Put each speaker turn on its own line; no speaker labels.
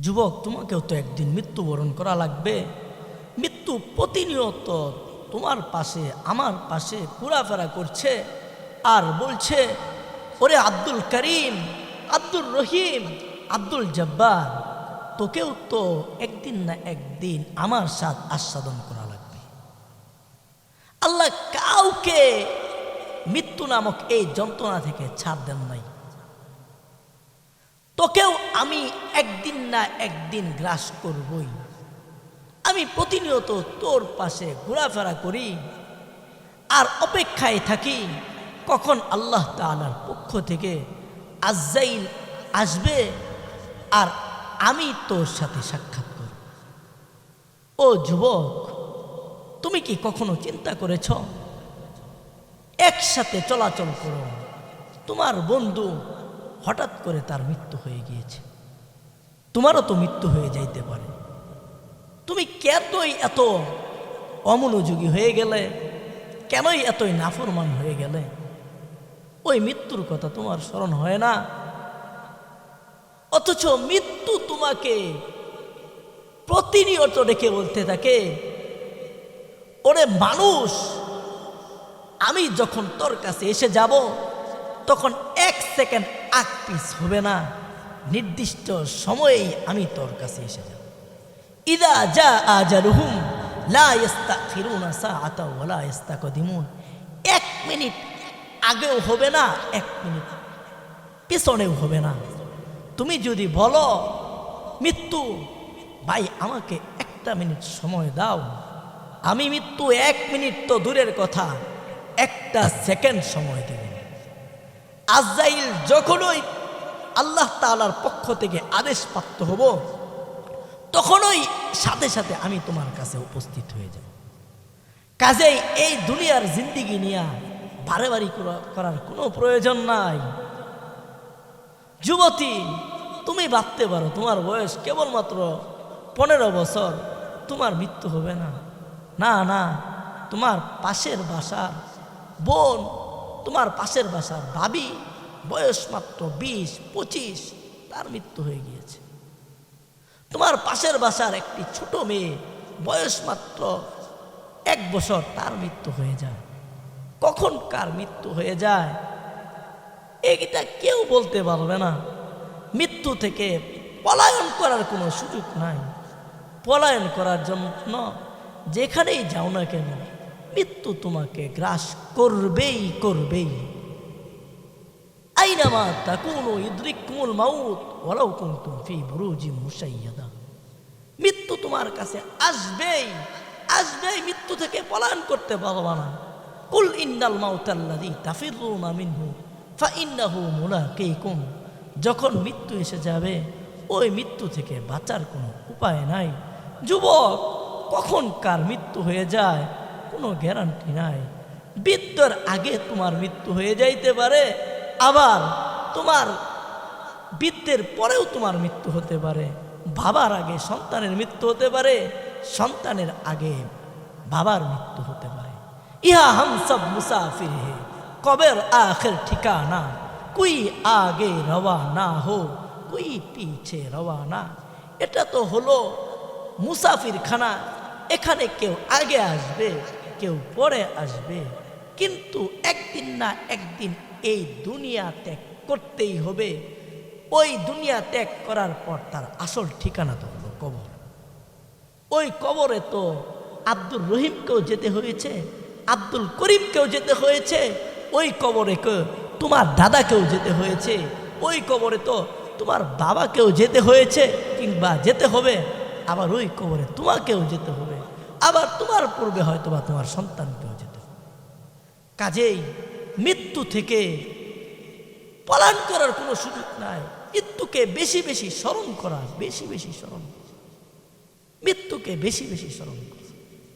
যুবক, তোমাকেও তো একদিন মৃত্যুবরণ করা লাগবে। মৃত্যু প্রতিনিয়ত তোমার পাশে আমার পাশে ঘোরাফেরা করছে আর বলছে, ওরে আব্দুল করিম, আব্দুর রহিম, আব্দুল জব্বার, তোকেও তো একদিন না একদিন আমার সাথ আস্বাদন করা লাগবে। আল্লাহ কাউকে মৃত্যু নামক এই যন্ত্রণা থেকে ছাড় দেন নাই। তোকেও আমি একদিন না একদিন গ্রাস করবই। আমি প্রতিনিয়ত তোর পাশে ঘোরাফেরা করি আর অপেক্ষায় থাকি কখন আল্লাহ তাআলার পক্ষ থেকে আজরাইল আসবে আর আমি তোর সাথে সাক্ষাৎ করব। ও যুবক, তুমি কি কখনো চিন্তা করেছ, একসাথে চলাচল করো, তোমার বন্ধু হঠাৎ করে তার মৃত্যু হয়ে গিয়েছে, তোমারও তো মৃত্যু হয়ে যাইতে পারে। তুমি কেনই এত অমনোযোগী হয়ে গেলে, কেনই এতই নাফরমান হয়ে গেলে? ওই মৃত্যুর কথা তোমার স্মরণ হয় না? অথচ মৃত্যু তোমাকে প্রতিনিয়ত ডেকে বলতে থাকে, ওরে মানুষ, আমি যখন তোর কাছে এসে যাব তখন 1 সেকেন্ড আগ পিছ হবে না, নির্দিষ্ট সময়েই আমি তোর কাছে এসে যাব। ইদা জা আজালুহুম লা ইস্তাখিরুনা সাআতা ওয়া লা ইস্তাকদিমুন। 1 মিনিট আগেও হবে না, 1 মিনিট পিছনেও হবে না। তুমি যদি বলো, মৃত্যু ভাই আমাকে 1টা মিনিট সময় দাও, আমি মৃত্যু 1 মিনিট তো দূরের কথা, 1টা সেকেন্ড সময় দেব। আজরাইল যখনই আল্লাহ তাআলার পক্ষ থেকে আদেশপ্রাপ্ত হব, তখনই সাথে সাথে আমি তোমার কাছে উপস্থিত হয়ে যাব। কাজেই এই দুনিয়ার জিন্দিগি নিয়ে বাড়াবাড়ি করার কোনো প্রয়োজন নাই। যুবতী, তুমি ভাবতে পারো তোমার বয়স কেবলমাত্র 15 বছর, তোমার মৃত্যু হবে না। না না, তোমার পাশের বাসার বোন, তোমার পাশের বাসার ভাবি, বয়স মাত্র 20-25, তার মৃত্যু হয়ে গিয়েছে। তোমার পাশের বাসার একটি ছোট মেয়ে, বয়স মাত্র 1 বছর, তার মৃত্যু হয়ে যায়। কখন কার মৃত্যু হয়ে যায় এটা কেউ বলতে পারবে না। মৃত্যু থেকে পলায়ন করার কোনো সুযোগ নাই। পলায়ন করার জন্য যেখানেই যাও না কেন, মৃত্যু তোমাকে গ্রাস করবেই করবেই। আইনামা তাকুনু ইদরিকুমুল মাউত ওয়ালাউ কুনতুম ফি বুরুজিম মুশাইয়াদা। মৃত্যু তোমার কাছে আসবেই আসবেই, মৃত্যু থেকে পলায়ন করতে পারবা না। কুল ইন্নাল মাউতাল্লাযী তাফিরুনা মিনহু ফাইন্নাহু মুলাকীকুম। যখন মৃত্যু এসে যাবে, ওই মৃত্যু থেকে বাঁচার কোনো উপায় নাই। যুবক, কখন কার মৃত্যু হয়ে যায় কোনো গ্যারান্টি নাই। বৃদ্ধর আগে তোমার মৃত্যু হয়ে যাইতে পারে, আবার তোমার বৃদ্ধের পরেও তোমার মৃত্যু হতে পারে। বাবার আগে সন্তানের মৃত্যু হতে পারে, সন্তানের আগে বাবার মৃত্যু হতে পারে। ইহা হাম সব মুসাফির হে, কবের আখির ঠিকানা, কুই আগে রওয়ানা হো কুই পিছে রওয়ানা। এটা তো হলো মুসাফির খানা, এখানে কেউ আগে আসবে, কেউ পরে আসবে, কিন্তু একদিন না একদিন এই দুনিয়া ত্যাগ করতেই হবে। ওই দুনিয়া ত্যাগ করার পর তার আসল ঠিকানা তো হলো কবর। ওই কবরে তো আব্দুর রহিমকেও যেতে হয়েছে, আব্দুল করিমকেও যেতে হয়েছে, ওই কবরে তোমার দাদাকেও যেতে হয়েছে, ওই কবরে তো তোমার বাবাকেও যেতে হয়েছে কিংবা যেতে হবে, আবার ওই কবরে তোমাকেও যেতে হবে, আবার তোমার পূর্বে হয়তো বা তোমার সন্তানকেও যেতে হবে। কাজেই মৃত্যু থেকে পলায়ন করার কোনো সুযোগ নাই। মৃত্যুকে বেশি বেশি স্মরণ করা, বেশি বেশি স্মরণ, মৃত্যুকে বেশি বেশি স্মরণ করা।